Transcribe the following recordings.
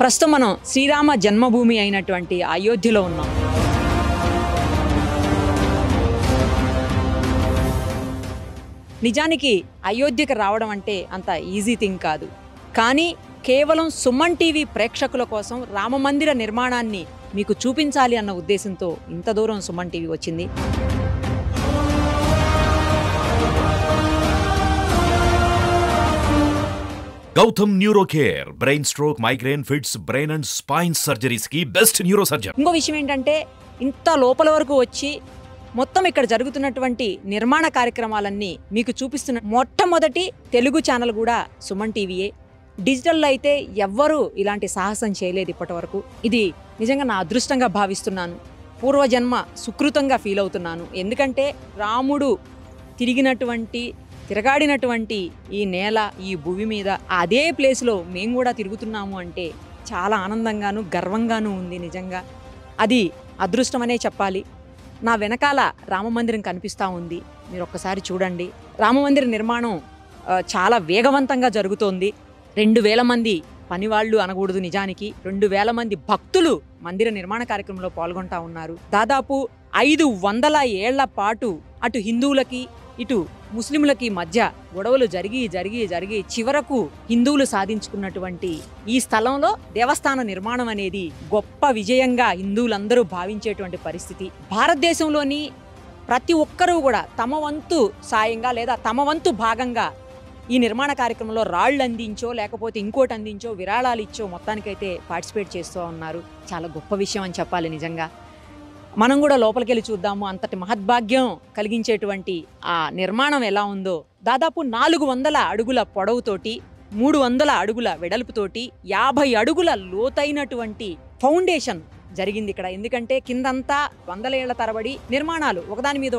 ప్రస్తుతం మనం శ్రీరామ జన్మభూమి అయినటువంటి అయోధ్యలో ఉన్నాం. నిజానికి అయోధ్యకి రావడం అంటే అంత ఈజీ థింగ్ కాదు. కానీ కేవలం సుమన్ టీవీ ప్రేక్షకుల కోసం రామమందిర నిర్మాణాన్ని మీకు చూపించాలి అన్న ఉద్దేశంతో ఇంత దూరం సుమన్ టీవీ వచ్చింది. Gautam neuro care, brain stroke, migraine, fits, brain and spine surgeries కి బెస్ట్ న్యూరో సర్జన్. ఇంకో విషయం ఏంటంటే ఇంత లోపల వరకు వచ్చి మొత్తం ఇక్కడ జరుగుతున్నటువంటి నిర్మాణ కార్యక్రమాలన్నీ మీకు చూపిస్తున్న మొట్టమొదటి తెలుగు ఛానల్ కూడా సుమన్ టీవీయే. డిజిటల్లో అయితే ఎవ్వరూ ఇలాంటి సాహసం చేయలేదు ఇప్పటి వరకు. ఇది నిజంగా నా అదృష్టంగా భావిస్తున్నాను, పూర్వజన్మ సుకృతంగా ఫీల్ అవుతున్నాను. ఎందుకంటే రాముడు తిరగాడినటువంటి ఈ నేల, ఈ భూమి మీద అదే ప్లేస్లో మేము కూడా తిరుగుతున్నాము అంటే చాలా ఆనందంగాను గర్వంగాను ఉంది. నిజంగా అది అదృష్టమనే చెప్పాలి. నా వెనకాల రామమందిరం కనిపిస్తూ ఉంది, మీరు ఒక్కసారి చూడండి. రామమందిర నిర్మాణం చాలా వేగవంతంగా జరుగుతోంది. 2000 మంది పనివాళ్ళు అనకూడదు, నిజానికి 2000 మంది భక్తులు మందిర నిర్మాణ కార్యక్రమంలో పాల్గొంటా ఉన్నారు. దాదాపు 500 ఏళ్ల పాటు అటు హిందువులకి ఇటు ముస్లింలకి మధ్య గొడవలు జరిగి చివరకు హిందువులు సాధించుకున్నటువంటి ఈ స్థలంలో దేవస్థాన నిర్మాణం అనేది గొప్ప విజయంగా హిందువులందరూ భావించేటువంటి పరిస్థితి. భారతదేశంలోని ప్రతి ఒక్కరూ కూడా తమ వంతు సాయంగా లేదా తమ వంతు భాగంగా ఈ నిర్మాణ కార్యక్రమంలో రాళ్ళు అందించో లేకపోతే ఇంకోటి అందించో విరాళాలు ఇచ్చో మొత్తానికైతే పార్టిసిపేట్ చేస్తూ ఉన్నారు. చాలా గొప్ప విషయం అని చెప్పాలి. నిజంగా మనం కూడా లోపలికి వెళ్ళి చూద్దాము. అంతటి మహద్భాగ్యం కలిగించేటువంటి ఆ నిర్మాణం ఎలా ఉందో. దాదాపు 400 అడుగుల పొడవుతోటి 300 అడుగుల వెడల్పుతోటి 50 అడుగుల లోతైనటువంటి ఫౌండేషన్ జరిగింది ఇక్కడ. ఎందుకంటే కిందంతా 100 ఏళ్ల తరబడి నిర్మాణాలు ఒకదాని మీద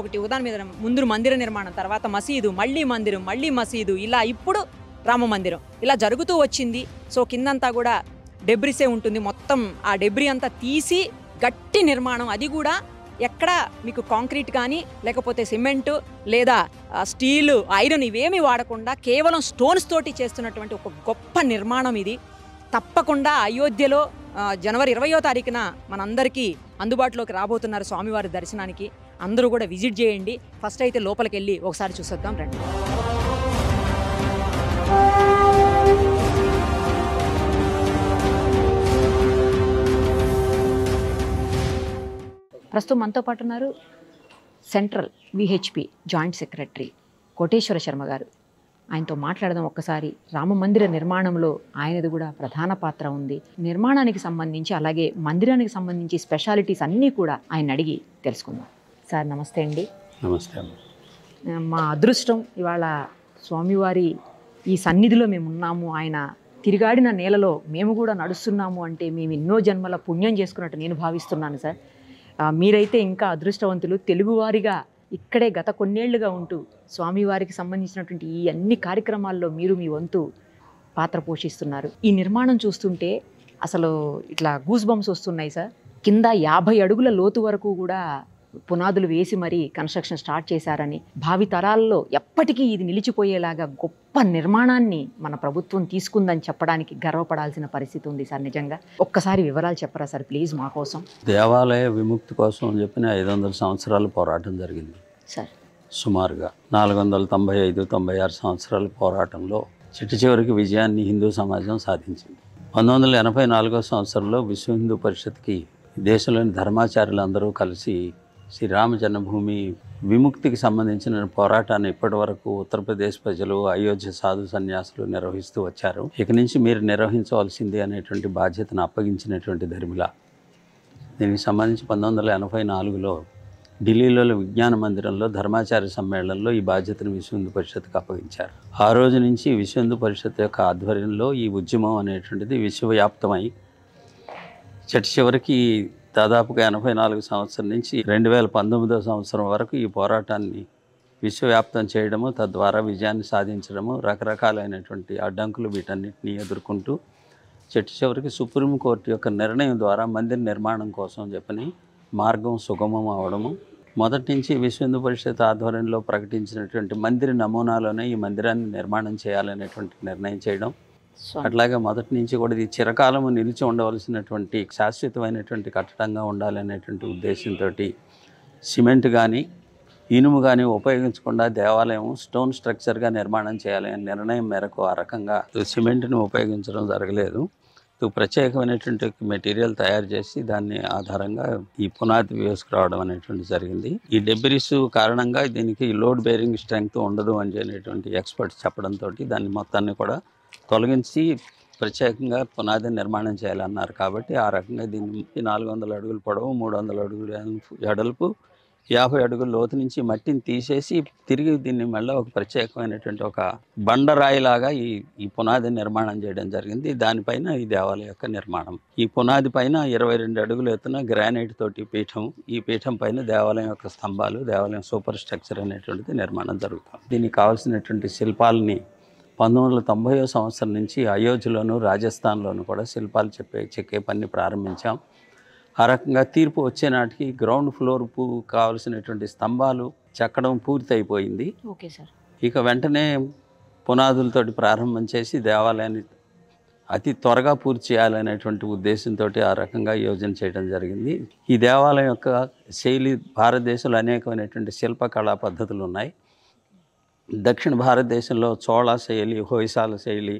ముందు మందిర నిర్మాణం, తర్వాత మసీదు, మళ్ళీ మందిరం, మళ్ళీ మసీదు, ఇలా ఇప్పుడు రామ మందిరం ఇలా జరుగుతూ వచ్చింది. సో కిందంతా కూడా డెబ్రిసే ఉంటుంది. మొత్తం ఆ డెబ్రి అంతా తీసి గట్టి నిర్మాణం, అది కూడా ఎక్కడ మీకు కాంక్రీట్ కానీ లేకపోతే సిమెంటు లేదా స్టీలు, ఐరన్ ఇవేమీ వాడకుండా కేవలం స్టోన్స్ తోటి చేస్తున్నటువంటి ఒక గొప్ప నిర్మాణం ఇది. తప్పకుండా అయోధ్యలో జనవరి 20వ తారీఖున మనందరికీ అందుబాటులోకి రాబోతున్నారు స్వామివారి దర్శనానికి. అందరూ కూడా విజిట్ చేయండి. ఫస్ట్ అయితే లోపలికి వెళ్ళి ఒకసారి చూసొద్దాం రండి. ప్రస్తుతం మనతో పాటు ఉన్నారు central VHP joint secretary Koteswara Sharma గారు. ఆయనతో మాట్లాడదాం ఒక్కసారి. రామమందిర నిర్మాణంలో ఆయనది కూడా ప్రధాన పాత్ర ఉంది. నిర్మాణానికి సంబంధించి అలాగే మందిరానికి సంబంధించి స్పెషాలిటీస్ అన్నీ కూడా ఆయన అడిగి తెలుసుకుందాం. సార్ నమస్తే అండి. నమస్తే. మా అదృష్టం ఇవాళ స్వామివారి ఈ సన్నిధిలో మేము ఉన్నాము. ఆయన తిరిగాడిన నేలలో మేము కూడా నడుస్తున్నాము అంటే మేము ఎన్నో జన్మల పుణ్యం చేసుకున్నట్టు నేను భావిస్తున్నాను సార్. మీరైతే ఇంకా అదృష్టవంతులు. తెలుగువారిగా ఇక్కడే గత కొన్నేళ్లుగా ఉంటూ స్వామివారికి సంబంధించినటువంటి ఈ అన్ని కార్యక్రమాల్లో మీరు మీ వంతు పాత్ర పోషిస్తున్నారు. ఈ నిర్మాణం చూస్తుంటే అసలు ఇట్లా గూస్ బంప్స్ వస్తున్నాయి సార్. కింద 50 అడుగుల లోతు వరకు కూడా పునాదులు వేసి మరీ కన్స్ట్రక్షన్ స్టార్ట్ చేశారని, భావి తరాల్లో ఎప్పటికీ ఇది నిలిచిపోయేలాగా గొప్ప నిర్మాణాన్ని మన ప్రభుత్వం తీసుకుందని చెప్పడానికి గర్వపడాల్సిన పరిస్థితి ఉంది సార్. నిజంగా ఒక్కసారి వివరాలు చెప్పరా సార్ ప్లీజ్ మా కోసం. దేవాలయ విముక్తి కోసం అని చెప్పిన 500 సంవత్సరాలు పోరాటం జరిగింది సార్. సుమారుగా 495-96 సంవత్సరాల పోరాటంలో చివరికి విజయాన్ని హిందూ సమాజం సాధించింది. 1984వ సంవత్సరంలో విశ్వ హిందూ పరిషత్కి దేశంలోని ధర్మాచార్యులందరూ కలిసి శ్రీరామ జన్మభూమి విముక్తికి సంబంధించిన పోరాటాన్ని ఇప్పటి వరకు ఉత్తరప్రదేశ్ ప్రజలు, అయోధ్య సాధు సన్యాసులు నిర్వహిస్తూ వచ్చారు. ఇక నుంచి మీరు నిర్వహించవలసింది అనేటువంటి బాధ్యతను అప్పగించినటువంటి ధర్మిల. దీనికి సంబంధించి 1984లో ఢిల్లీలో విజ్ఞాన మందిరంలో ధర్మాచార్య సమ్మేళనంలో ఈ బాధ్యతను విశ్వ హిందూ పరిషత్కి అప్పగించారు. ఆ రోజు నుంచి విశ్వ హిందూ పరిషత్ యొక్క ఆధ్వర్యంలో ఈ ఉద్యమం అనేటువంటిది విశ్వవ్యాప్తమై చివరికి దాదాపుగా 84 సంవత్సరం నుంచి 2019వ సంవత్సరం వరకు ఈ పోరాటాన్ని విశ్వవ్యాప్తం చేయడము, తద్వారా విజయాన్ని సాధించడము, రకరకాలైనటువంటి అడ్డంకులు వీటన్నిటిని ఎదుర్కొంటూ చివరికి సుప్రీంకోర్టు యొక్క నిర్ణయం ద్వారా మందిర నిర్మాణం కోసం చెప్పని మార్గం సుగమం అవడము, మొదటి నుంచి విశ్వ హిందూ పరిషత్ ఆధ్వర్యంలో ప్రకటించినటువంటి మందిర నమూనాలోనే ఈ మందిరాన్ని నిర్మాణం చేయాలనేటువంటి నిర్ణయం చేయడం, అట్లాగే మొదటి నుంచి కూడా ఇది చిరకాలము నిలిచి ఉండవలసినటువంటి శాశ్వతమైనటువంటి కట్టడంగా ఉండాలనేటువంటి ఉద్దేశంతో సిమెంట్ కానీ ఇనుము కానీ ఉపయోగించకుండా దేవాలయం స్టోన్ స్ట్రక్చర్గా నిర్మాణం చేయాలనే నిర్ణయం మేరకు ఆ రకంగా సిమెంట్ని ఉపయోగించడం జరగలేదు. ప్రత్యేకమైనటువంటి మెటీరియల్ తయారు చేసి దాన్ని ఆధారంగా ఈ పునాది వేసుకురావడం అనేటువంటి జరిగింది. ఈ డెబ్రిస్ కారణంగా దీనికి లోడ్ బేరింగ్ స్ట్రెంగ్త్ ఉండదు అని అనేటువంటి ఎక్స్పర్ట్స్ చెప్పడంతో దాన్ని మొత్తాన్ని కూడా తొలగించి ప్రత్యేకంగా పునాది నిర్మాణం చేయాలన్నారు. కాబట్టి ఆ రకంగా దీన్ని 400 అడుగుల పొడవు, 300 అడుగుల ఎడల్పు, 50 అడుగుల లోతు నుంచి మట్టిని తీసేసి తిరిగి దీన్ని మళ్ళీ ఒక ప్రత్యేకమైనటువంటి ఒక బండరాయిలాగా ఈ పునాది నిర్మాణం చేయడం జరిగింది. దానిపైన ఈ దేవాలయం యొక్క నిర్మాణం. ఈ పునాది పైన 22 అడుగుల ఎత్తున గ్రానైట్ తోటి పీఠం, ఈ పీఠం పైన దేవాలయం యొక్క స్తంభాలు, దేవాలయం సూపర్ స్ట్రక్చర్ అనేటువంటిది నిర్మాణం జరుగుతుంది. దీనికి కావాల్సినటువంటి శిల్పాలని 1990వ సంవత్సరం నుంచి అయోధ్యలోను, రాజస్థాన్లోను కూడా శిల్పాలు చెక్కే పని ప్రారంభించాం. ఆ రకంగా తీర్పు వచ్చే నాటికి గ్రౌండ్ ఫ్లోర్ కావాల్సినటువంటి స్తంభాలు చెక్కడం పూర్తి అయిపోయింది. Okay sir. ఇక వెంటనే పునాదులతోటి ప్రారంభం చేసి దేవాలయాన్ని అతి త్వరగా పూర్తి చేయాలనేటువంటి ఉద్దేశంతో ఆ రకంగా యోజన చేయడం జరిగింది. ఈ దేవాలయం యొక్క శైలి భారతదేశంలో అనేకమైనటువంటి శిల్పకళా పద్ధతులు ఉన్నాయి. దక్షిణ భారతదేశంలో చోళ శైలి, హొయసాల శైలి,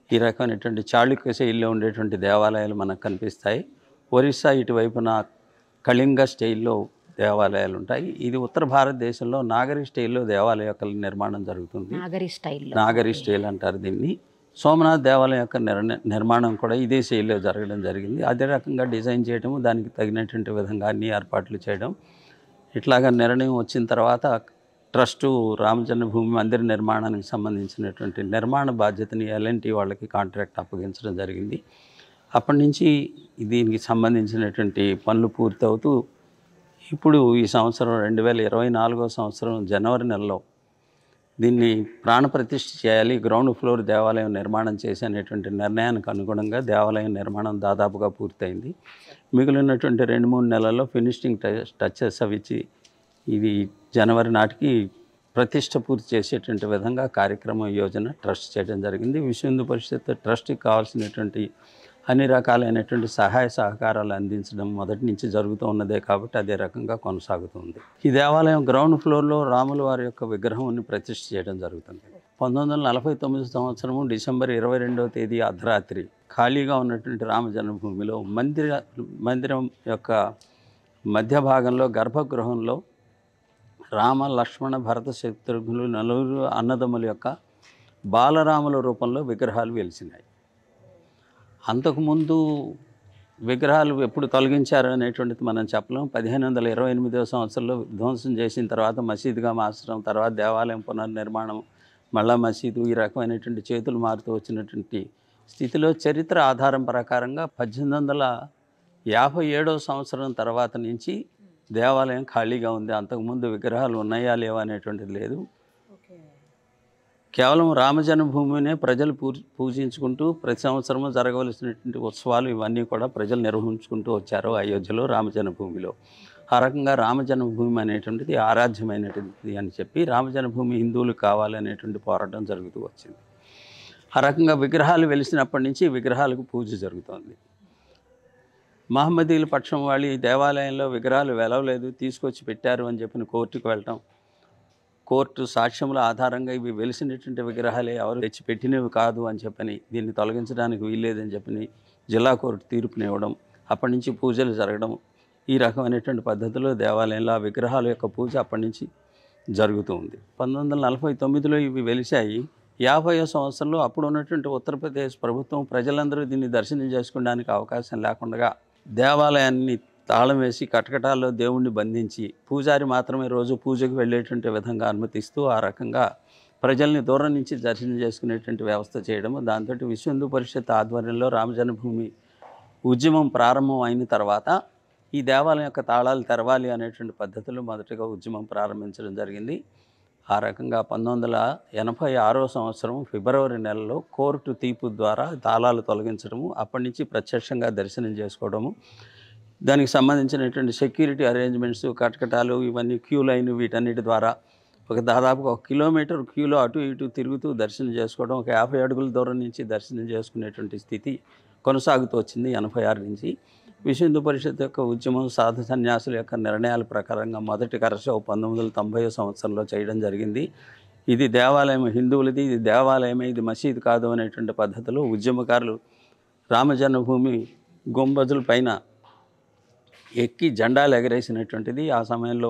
ఈ రకమైనటువంటి చాళుక్య శైలిలో ఉండేటువంటి దేవాలయాలు మనకు కనిపిస్తాయి. ఒరిస్సా ఇటువైపున కళింగ స్టైల్లో దేవాలయాలు ఉంటాయి. ఇది ఉత్తర భారతదేశంలో నాగరి స్టైల్లో దేవాలయ యొక్క నిర్మాణం జరుగుతుంది. నాగరి స్టైల్ అంటారు దీన్ని. సోమనాథ్ దేవాలయం యొక్క నిర్మాణం కూడా ఇదే శైలిలో జరగడం జరిగింది. అదే రకంగా డిజైన్ చేయడం, దానికి తగినటువంటి విధంగా అన్ని ఏర్పాట్లు చేయడం. ఇట్లాగా నిర్ణయం వచ్చిన తర్వాత ట్రస్టు రామజన్మభూమి మందిర నిర్మాణానికి సంబంధించినటువంటి నిర్మాణ బాధ్యతని L&T వాళ్ళకి కాంట్రాక్ట్ అప్పగించడం జరిగింది. అప్పటి నుంచి దీనికి సంబంధించినటువంటి పనులు పూర్తవుతూ ఇప్పుడు ఈ సంవత్సరం 2024వ సంవత్సరం జనవరి నెలలో దీన్ని ప్రాణప్రతిష్ఠ చేయాలి, గ్రౌండ్ ఫ్లోర్ దేవాలయం నిర్మాణం చేసేటువంటి నిర్ణయానికి అనుగుణంగా దేవాలయం నిర్మాణం దాదాపుగా పూర్తయింది. మిగిలినటువంటి 2-3 నెలల్లో ఫినిషింగ్ టచెస్ అవి ఇచ్చి ఇది జనవరి నాటికి ప్రతిష్ట పూర్తి చేసేటువంటి విధంగా కార్యక్రమం యోజన ట్రస్ట్ చేయడం జరిగింది. విశ్వ హిందూ పరిషత్ ట్రస్ట్కి కావాల్సినటువంటి అన్ని రకాలైనటువంటి సహాయ సహకారాలు అందించడం మొదటి నుంచి జరుగుతూ ఉన్నదే కాబట్టి అదే రకంగా కొనసాగుతుంది. ఈ దేవాలయం గ్రౌండ్ ఫ్లోర్లో రాముల వారి యొక్క విగ్రహంని ప్రతిష్ఠ చేయడం జరుగుతుంది. 1949 సంవత్సరము డిసెంబర్ 22వ తేదీ అర్ధరాత్రి ఖాళీగా ఉన్నటువంటి రామ జన్మభూమిలో మందిరం యొక్క మధ్య భాగంలో గర్భగృహంలో రామ, లక్ష్మణ, భరత, శత్రుఘ్నులు 4 అన్నదమ్ముల యొక్క బాలరాముల రూపంలో విగ్రహాలు వెలిసినాయి. అంతకుముందు విగ్రహాలు ఎప్పుడు తొలగించారు అనేటువంటిది మనం చెప్పలేం. 1528వ సంవత్సరంలో విధ్వంసం చేసిన తర్వాత మసీదుగా మార్చడం, తర్వాత దేవాలయం పునర్నిర్మాణం, మళ్ళా మసీదు, ఈ రకమైనటువంటి చేతులు మారుతూ వచ్చినటువంటి స్థితిలో చరిత్ర ఆధారం ప్రకారంగా 1857వ సంవత్సరం తర్వాత నుంచి దేవాలయం ఖాళీగా ఉంది. అంతకుముందు విగ్రహాలు ఉన్నాయా లేవా అనేటువంటిది లేదు. కేవలం రామజన్మభూమినే ప్రజలు పూజించుకుంటూ ప్రతి సంవత్సరము జరగవలసినటువంటి ఉత్సవాలు ఇవన్నీ కూడా ప్రజలు నిర్వహించుకుంటూ వచ్చారు అయోధ్యలో రామజన్మభూమిలో. ఆ రకంగా రామజన్మభూమి అనేటువంటిది ఆరాధ్యమైనటువంటిది అని చెప్పి రామజన్మభూమి హిందువులకు కావాలనేటువంటి పోరాటం జరుగుతూ వచ్చింది. ఆ రకంగా విగ్రహాలు వెలిసినప్పటి నుంచి విగ్రహాలకు పూజ జరుగుతోంది. మహమ్మదీల పక్షం వాళ్ళు ఈ దేవాలయంలో విగ్రహాలు వెలవలేదు, తీసుకొచ్చి పెట్టారు అని చెప్పిన కోర్టుకు వెళ్ళటం, కోర్టు సాక్ష్యముల ఆధారంగా ఇవి వెలిసినటువంటి విగ్రహాలే, ఎవరు తెచ్చి పెట్టినవి కాదు అని చెప్పని, దీన్ని తొలగించడానికి వీల్లేదని చెప్పని జిల్లా కోర్టు తీర్పునివ్వడం, అప్పటి నుంచి పూజలు జరగడం, ఈ రకమైనటువంటి పద్ధతిలో దేవాలయంలో ఆ విగ్రహాల యొక్క పూజ అప్పటి నుంచి జరుగుతూ ఉంది. 1949లో ఇవి వెలిశాయి. 50వ సంవత్సరంలో అప్పుడు ఉన్నటువంటి ఉత్తరప్రదేశ్ ప్రభుత్వం ప్రజలందరూ దీన్ని దర్శనం చేసుకోవడానికి అవకాశం లేకుండా దేవాలయాన్ని తాళం వేసి కటకటాల్లో దేవుణ్ణి బంధించి పూజారి మాత్రమే రోజు పూజకు వెళ్ళేటువంటి విధంగా అనుమతిస్తూ ఆ రకంగా ప్రజల్ని దూరం నుంచి దర్శనం చేసుకునేటువంటి వ్యవస్థ చేయడము. దాంతో విశ్వ హిందూ పరిషత్ ఆధ్వర్యంలో రామజన్మభూమి ఉద్యమం ప్రారంభం అయిన తర్వాత ఈ దేవాలయం యొక్క తాళాలు తెరవాలి అనేటువంటి పద్ధతిలో మొదటగా ఉద్యమం ప్రారంభించడం జరిగింది. ఆ రకంగా 1986వ సంవత్సరం ఫిబ్రవరి నెలలో కోర్టు తీర్పు ద్వారా తాళాలు తొలగించడము, అప్పటి నుంచి ప్రత్యక్షంగా దర్శనం చేసుకోవడము, దానికి సంబంధించినటువంటి సెక్యూరిటీ అరేంజ్మెంట్స్, కటకటాలు, ఇవన్నీ క్యూ లైన్, వీటన్నిటి ద్వారా దాదాపుగా 1 కిలోమీటర్ క్యూలో అటు ఇటు తిరుగుతూ దర్శనం చేసుకోవడం, ఒక 50 అడుగుల దూరం నుంచి దర్శనం చేసుకునేటువంటి స్థితి కొనసాగుతూ వచ్చింది 86 నుంచి. విశ్వ హిందూ పరిషత్ యొక్క ఉద్యమం, సాధు సన్యాసుల యొక్క నిర్ణయాల ప్రకారంగా మొదటి కరసేవ 1990 సంవత్సరంలో చేయడం జరిగింది. ఇది దేవాలయం హిందువులది, ఇది దేవాలయమే, ఇది మసీదు కాదు అనేటువంటి పద్ధతిలో ఉద్యమకారులు రామ జన్మభూమి గుంబజుల పైన ఎక్కి జెండాలు ఎగరేసినటువంటిది. ఆ సమయంలో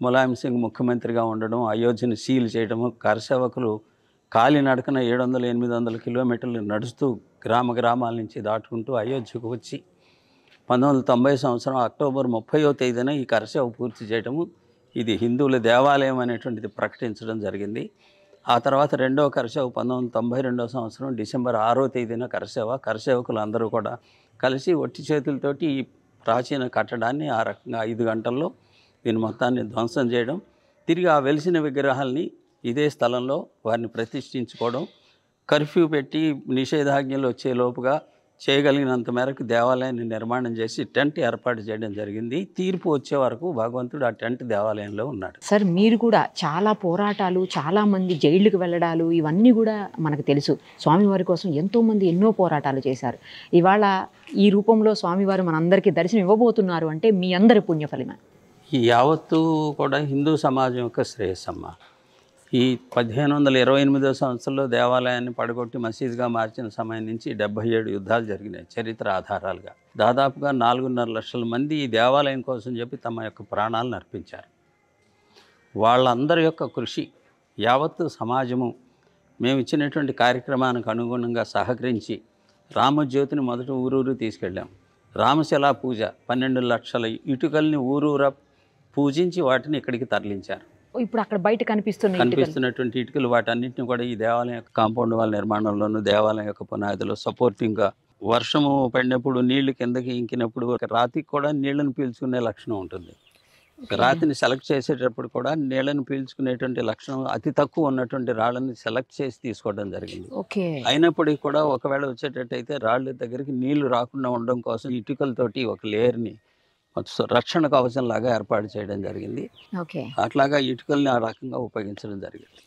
ములాయం సింగ్ ముఖ్యమంత్రిగా ఉండడం, అయోధ్యను సీల్ చేయడము, కరసేవకులు కాలినడకన 700-800 కిలోమీటర్లు నడుస్తూ గ్రామాల నుంచి దాటుకుంటూ అయోధ్యకు వచ్చి 1990 సంవత్సరం అక్టోబర్ 30వ తేదీన ఈ కరసేవ పూర్తి చేయడము, ఇది హిందువుల దేవాలయం అనేటువంటిది ప్రకటించడం జరిగింది. ఆ తర్వాత రెండవ కరసేవ 1992 సంవత్సరం డిసెంబర్ 6వ తేదీన కరసేవకులు అందరూ కూడా కలిసి ఒట్టి చేతులతోటి ఈ ప్రాచీన కట్టడాన్ని ఆ రకంగా 5 గంటల్లో దీని మొత్తాన్ని ధ్వంసం చేయడం, తిరిగి ఆ వెలిసిన విగ్రహాల్ని ఇదే స్థలంలో వారిని ప్రతిష్ఠించుకోవడం, కర్ఫ్యూ పెట్టి నిషేధాజ్ఞలు వచ్చే లోపుగా చేయగలిగినంత మేరకు దేవాలయాన్ని నిర్మాణం చేసి టెంట్ ఏర్పాటు చేయడం జరిగింది. తీర్పు వచ్చే వరకు భగవంతుడు ఆ టెంట్ దేవాలయంలో ఉన్నాడు. సార్, మీరు కూడా చాలా పోరాటాలు, చాలామంది జైళ్ళకు వెళ్ళడాలు ఇవన్నీ కూడా మనకు తెలుసు. స్వామివారి కోసం ఎంతోమంది ఎన్నో పోరాటాలు చేశారు. ఇవాళ ఈ రూపంలో స్వామివారు మనందరికీ దర్శనం ఇవ్వబోతున్నారు అంటే మీ అందరి పుణ్యఫలమే. ఈ యావత్తు కూడా హిందూ సమాజం యొక్క శ్రేయస్సమ్మ. ఈ 1528 సంవత్సరంలో దేవాలయాన్ని పడగొట్టి మసీదుగా మార్చిన సమయం నుంచి 77 యుద్ధాలు జరిగినాయి చరిత్ర ఆధారాలుగా. దాదాపుగా 4.5 లక్షల మంది ఈ దేవాలయం కోసం చెప్పి తమ యొక్క ప్రాణాలను అర్పించారు. వాళ్ళందరి యొక్క కృషి యావత్తు సమాజము మేము ఇచ్చినటువంటి కార్యక్రమానికి అనుగుణంగా సహకరించి రామజ్యోతిని మొదట ఊరూరు తీసుకెళ్ళాం. రామశిలా పూజ 12 లక్షల ఇటుకల్ని ఊరూరా పూజించి వాటిని ఇక్కడికి తరలించారు. ఇప్పుడు అక్కడ బయట కనిపిస్తున్నటువంటి ఇటుకలు వాటన్నిటిని కూడా ఈ దేవాలయం యొక్క కాంపౌండ్ వాల్ నిర్మాణంలోనూ, దేవాలయం యొక్క పునాదిలో సపోర్టింగ్గా, వర్షము పడినప్పుడు నీళ్లు కిందకి ఇంకినప్పుడు రాతికి కూడా నీళ్లను పీల్చుకునే లక్షణం ఉంటుంది. రాతిని సెలెక్ట్ చేసేటప్పుడు కూడా నీళ్లను పీల్చుకునేటువంటి లక్షణం అతి తక్కువ ఉన్నటువంటి రాళ్ళని సెలెక్ట్ చేసి తీసుకోవడం జరిగింది. అయినప్పటికీ కూడా ఒకవేళ వచ్చేటట్టయితే రాళ్ళ దగ్గరికి నీళ్లు రాకుండా ఉండడం కోసం ఇటుకలతోటి ఒక లేయర్ని రక్షణ కవచం లాగా ఏర్పాటు చేయడం జరిగింది. అట్లాగా ఇటుకల్ని ఆ రకంగా ఉపయోగించడం జరిగింది.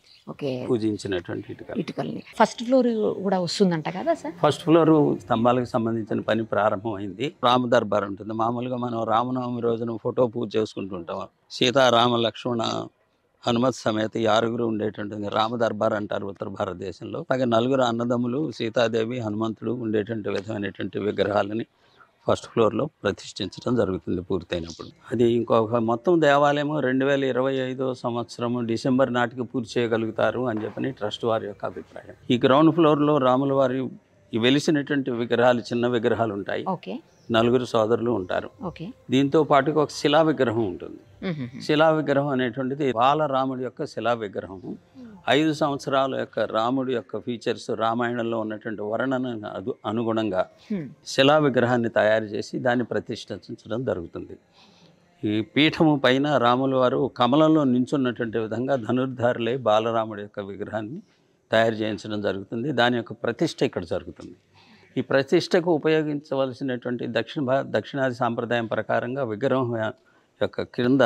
పూజించినటువంటి ఇటుకల్ని. ఫస్ట్ ఫ్లోర్ కూడా వస్తుందంట కదా సార్? ఫస్ట్ ఫ్లోర్ స్తంభాలకు సంబంధించిన పని ప్రారంభమైంది. రామ దర్బార్ ఉంటుంది. మామూలుగా మనం రామనవమి రోజున ఫోటో పూజ చేసుకుంటుంటాం. సీతారామ లక్ష్మణ హనుమత్ సమేత 6 ఉండేటువంటి రామ దర్బార్ అంటారు ఉత్తర భారతదేశంలో. అలాగే 4 అన్నదమ్ములు, సీతాదేవి, హనుమంతుడు ఉండేటువంటి విధమైనటువంటి విగ్రహాలని ఫస్ట్ ఫ్లోర్లో ప్రతిష్ఠించడం జరుగుతుంది పూర్తయినప్పుడు. అది ఇంకొక మొత్తం దేవాలయం 2025 సంవత్సరము డిసెంబర్ నాటికి పూర్తి చేయగలుగుతారు అని చెప్పని ట్రస్ట్ వారి యొక్క అభిప్రాయం. ఈ గ్రౌండ్ ఫ్లోర్లో రాముల వారి వెలిసినటువంటి విగ్రహాలు, చిన్న విగ్రహాలు ఉంటాయి. 4 సోదరులు ఉంటారు. దీంతో పాటుగా ఒక శిలా విగ్రహం ఉంటుంది. శిలా విగ్రహం అనేటువంటిది బాలరాముడి యొక్క శిలా విగ్రహము. 5 సంవత్సరాల యొక్క రాముడి యొక్క ఫీచర్స్, రామాయణంలో ఉన్నటువంటి వర్ణన అనుగుణంగా శిలా విగ్రహాన్ని తయారు చేసి దాన్ని ప్రతిష్ఠించడం జరుగుతుంది. ఈ పీఠము పైన రాముల వారు కమలంలో నించున్నటువంటి విధంగా ధనుర్ధారులై బాలరాముడి యొక్క విగ్రహాన్ని తయారు చేయించడం జరుగుతుంది. దాని యొక్క ప్రతిష్ఠ ఇక్కడ జరుగుతుంది. ఈ ప్రతిష్టకు ఉపయోగించవలసినటువంటి దక్షిణాది సాంప్రదాయం ప్రకారంగా విగ్రహం యొక్క క్రింద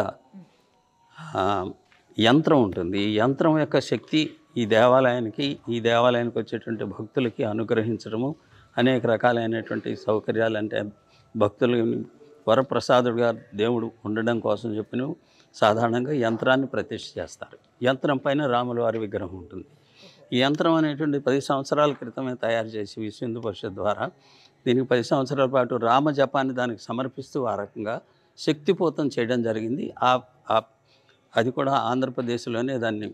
యంత్రం ఉంటుంది. ఈ యంత్రం యొక్క శక్తి ఈ దేవాలయానికి వచ్చేటువంటి భక్తులకి అనుగ్రహించడము, అనేక రకాలైనటువంటి సౌకర్యాలు, అంటే భక్తులు వరప్రసాదుడుగా దేవుడు ఉండడం కోసం చెప్పిన సాధారణంగా యంత్రాన్ని ప్రతిష్ఠ చేస్తారు. యంత్రం పైన రాముల వారి విగ్రహం ఉంటుంది. ఈ యంత్రం అనేటువంటి 10 సంవత్సరాల క్రితమే తయారు చేసి విశ్వ హిందూ పరిషత్ ద్వారా దీనికి 10 సంవత్సరాల పాటు రామ జపాన్ని దానికి సమర్పిస్తూ ఆ రకంగా శక్తిపోతం చేయడం జరిగింది. అది కూడా ఆంధ్రప్రదేశ్లోనే దాన్ని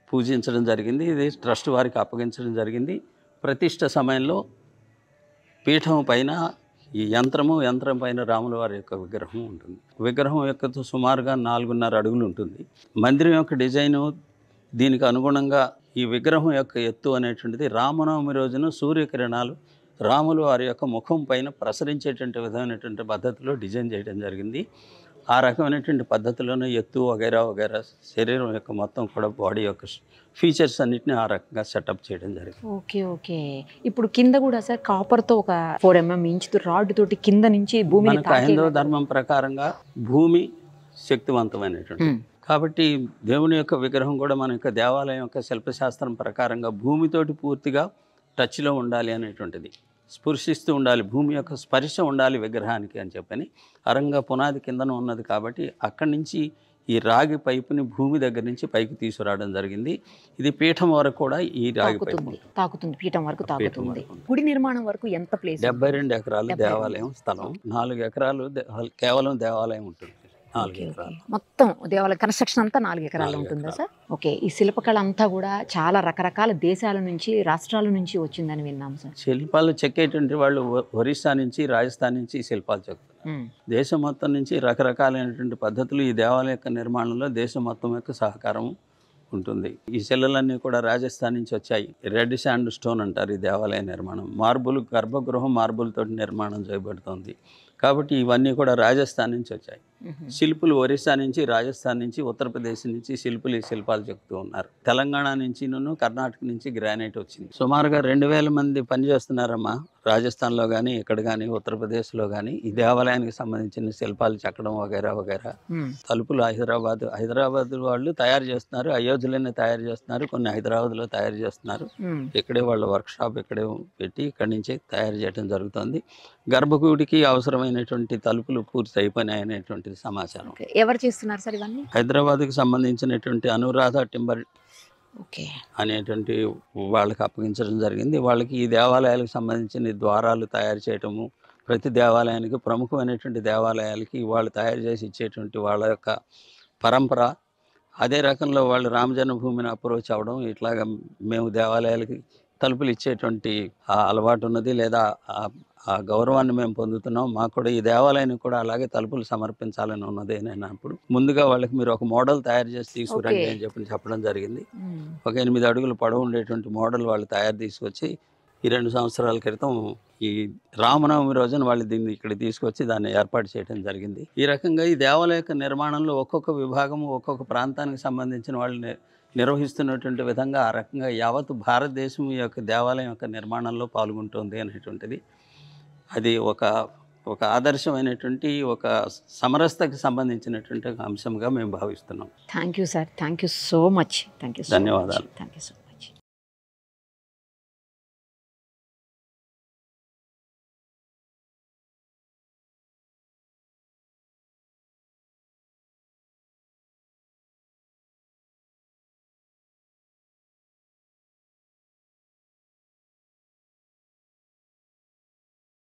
పూజించడం జరిగింది. ఇది ట్రస్ట్ వారికి అప్పగించడం జరిగింది. ప్రతిష్ఠ సమయంలో పీఠం పైన ఈ యంత్రం పైన రాముల వారి యొక్క విగ్రహం ఉంటుంది. విగ్రహం యొక్క సుమారుగా 4.5 అడుగులు ఉంటుంది. మందిరం యొక్క డిజైను దీనికి అనుగుణంగా ఈ విగ్రహం యొక్క ఎత్తు అనేటువంటిది రామనవమి రోజున సూర్యకిరణాలు రాములు వారి యొక్క ముఖం పైన ప్రసరించేటువంటి విధమైనటువంటి పద్ధతిలో డిజైన్ చేయడం జరిగింది. ఆ రకమైనటువంటి పద్ధతిలోనే ఎత్తు వగైరా శరీరం యొక్క మొత్తం కూడా బాడీ యొక్క ఫీచర్స్ అన్నిటిని ఆ రకంగా సెటప్ చేయడం జరిగింది. ఓకే. ఇప్పుడు కింద కూడా సార్ కాపర్తో ఒక 4 mm ఇంచు రాడ్ తోటి కింద నుంచి భూమిని హైందవ ధర్మం ప్రకారంగా భూమి శక్తివంతమైనటువంటి, కాబట్టి దేవుని యొక్క విగ్రహం కూడా మన యొక్క దేవాలయం యొక్క శిల్పశాస్త్రం ప్రకారంగా భూమితోటి పూర్తిగా టచ్లో ఉండాలి అనేటువంటిది, స్పృశిస్తూ ఉండాలి, భూమి యొక్క స్పర్శ ఉండాలి విగ్రహానికి అని చెప్పని అరంగా పునాది కిందన ఉన్నది. కాబట్టి అక్కడి నుంచి ఈ రాగి పైపుని భూమి దగ్గర నుంచి పైకి తీసుకురావడం జరిగింది. ఇది పీఠం వరకు కూడా ఈ రాగి పైపు తాకుతుంది, పీఠం వరకు తాకుతుంది. గుడి నిర్మాణం వరకు ఎంత ప్లేస్? 72 ఎకరాలు దేవాలయం స్థలం, 4 ఎకరాలు కేవలం దేవాలయం ఉంటుంది. 4 ఎకరాలు మొత్తం దేవాలయ కన్స్ట్రక్షన్ అంతా 4 ఎకరాలు ఉంటుందా సార్? ఓకే. ఈ శిల్పకళ అంతా కూడా చాలా రకరకాల దేశాల నుంచి, రాష్ట్రాల నుంచి వచ్చిందని విన్నాం సార్. శిల్పాలు చెక్కేటువంటి వాళ్ళు ఒరిస్సా నుంచి, రాజస్థాన్ నుంచి శిల్పాలు చెక్కారు. దేశం మొత్తం నుంచి రకరకాలైనటువంటి పద్ధతులు ఈ దేవాలయ యొక్క నిర్మాణంలో దేశం మొత్తం యొక్క సహకారం ఉంటుంది. ఈ శిలలన్నీ కూడా రాజస్థాన్ నుంచి వచ్చాయి. రెడ్ శాండ్ స్టోన్ అంటారు ఈ దేవాలయ నిర్మాణం. మార్బుల్, గర్భగృహం మార్బుల్ తోటి నిర్మాణం చేయబడుతుంది. కాబట్టి ఇవన్నీ కూడా రాజస్థాన్ నుంచి వచ్చాయి. శిల్పులు ఒరిస్సా నుంచి, రాజస్థాన్ నుంచి, ఉత్తరప్రదేశ్ నుంచి శిల్పులు ఈ శిల్పాలు చెప్తూ ఉన్నారు. తెలంగాణ నుంచి, కర్ణాటక నుంచి గ్రానైట్ వచ్చింది. సుమారుగా 2000 మంది పనిచేస్తున్నారమ్మా. రాజస్థాన్లో కానీ, ఇక్కడ కానీ, ఉత్తరప్రదేశ్లో కానీ ఈ దేవాలయానికి సంబంధించిన శిల్పాలు చెక్కడం వగైరా వగైరా. తలుపులు హైదరాబాద్ వాళ్ళు తయారు చేస్తున్నారు, అయోధ్యలోనే తయారు చేస్తున్నారు, కొన్ని హైదరాబాద్లో తయారు చేస్తున్నారు. ఇక్కడే వాళ్ళ వర్క్షాప్ ఇక్కడే పెట్టి ఇక్కడి నుంచే తయారు చేయడం జరుగుతుంది. గర్భగుడికి అవసరమైనటువంటి తలుపులు పూర్తి అయిపోయినాయి అనేటువంటిది సమాచారం. ఎవరు చేస్తున్నారు సార్ ఇవన్నీ? హైదరాబాద్కి సంబంధించినటువంటి అనురాధ టింబర్ అనేటువంటి వాళ్ళకి అప్పగించడం జరిగింది. వాళ్ళకి ఈ దేవాలయాలకు సంబంధించిన ద్వారాలు తయారు చేయటము, ప్రతి దేవాలయానికి ప్రముఖమైనటువంటి దేవాలయాలకి వాళ్ళు తయారు చేసి ఇచ్చేటువంటి వాళ్ళ యొక్క పరంపర. అదే రకంలో వాళ్ళు రామ జన్మభూమిని అప్రోచ్ అవ్వడం, ఇట్లాగా మేము దేవాలయాలకి తలుపులు ఇచ్చేటువంటి ఆ అలవాటు ఉన్నది, లేదా ఆ గౌరవాన్ని మేము పొందుతున్నాం. మాకు కూడా ఈ దేవాలయానికి కూడా అలాగే తలుపులు సమర్పించాలని ఉన్నది అని అప్పుడు ముందుగా వాళ్ళకి మీరు ఒక మోడల్ తయారు చేసి తీసుకురండి అని చెప్పడం జరిగింది. ఒక 8 అడుగులు పొడవు ఉండేటువంటి మోడల్ వాళ్ళు తయారు తీసుకొచ్చి ఈ 2 సంవత్సరాల క్రితం ఈ రామనవమి రోజున వాళ్ళు దీన్ని ఇక్కడ తీసుకొచ్చి దాన్ని ఏర్పాటు చేయడం జరిగింది. ఈ రకంగా ఈ దేవాలయ యొక్క నిర్మాణంలో ఒక్కొక్క విభాగము ఒక్కొక్క ప్రాంతానికి సంబంధించిన వాళ్ళు నిర్వహిస్తున్నటువంటి విధంగా ఆ రకంగా యావత్ భారతదేశం ఈ యొక్క దేవాలయం యొక్క నిర్మాణంలో పాల్గొంటుంది అనేటువంటిది అది ఒక ఆదర్శమైనటువంటి ఒక సమరసతకి సంబంధించినటువంటి అంశంగా మేము భావిస్తున్నాం. Thank you sir, thank you so much. ధన్యవాదాలు. Thank you so much.